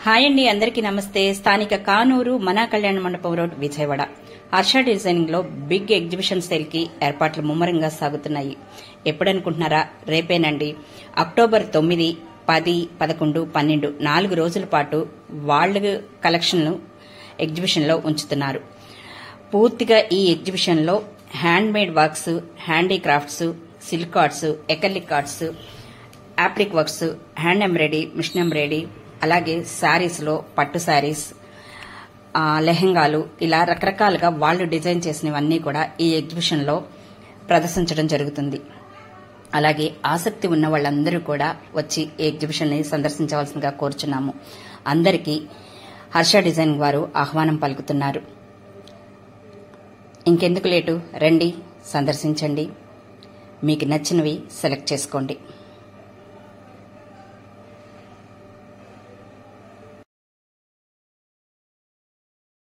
Hi అండి, అందరికీ నమస్తే. స్థానిక కానూరు మనా కళ్యాణ మండపం రోడ్, విజయవాడ హర్ష డిజైనింగ్ లో బిగ్ ఎగ్జిబిషన్ సేల్ కి ఏర్పాట్లు ముమ్మరంగా సాగుతున్నాయి. ఎప్పుడనుకుంటున్నారా? రేపేనండి. అక్టోబర్ 9, 10, 11, 12 4 రోజుల పాటు వాళ్ళ కలెక్షన్లు ఎగ్జిబిషన్ లో ఉంచుతున్నారు. పూర్తిగా ఈ ఎగ్జిబిషన్ లో handmade works, handicrafts, silk arts, acrylic arts, applique works, hand embroidery, machine embroidery, అలాగే శారీస్ లో పట్టు శారీస్, లెహెంగాలు, ఇలా రకరకాలుగా వాళ్ళు డిజైన్ చేసినవన్నీ కూడా ఈ ఎగ్జిబిషన్ లో ప్రదర్శించడం జరుగుతుంది. అలాగే ఆసక్తి ఉన్న వాళ్ళందరూ కూడా వచ్చి ఈ ఎగ్జిబిషన్ ని సందర్శించవలసిందిగా కోరుచున్నాము. అందరికీ హర్ష డిజైన్ వారు ఆహ్వానం పలుకుతున్నారు. ఇంకెందుకు లేటు, రండి, సందర్శించండి, మీకు నచ్చినవి సెలెక్ట్ చేసుకోండి.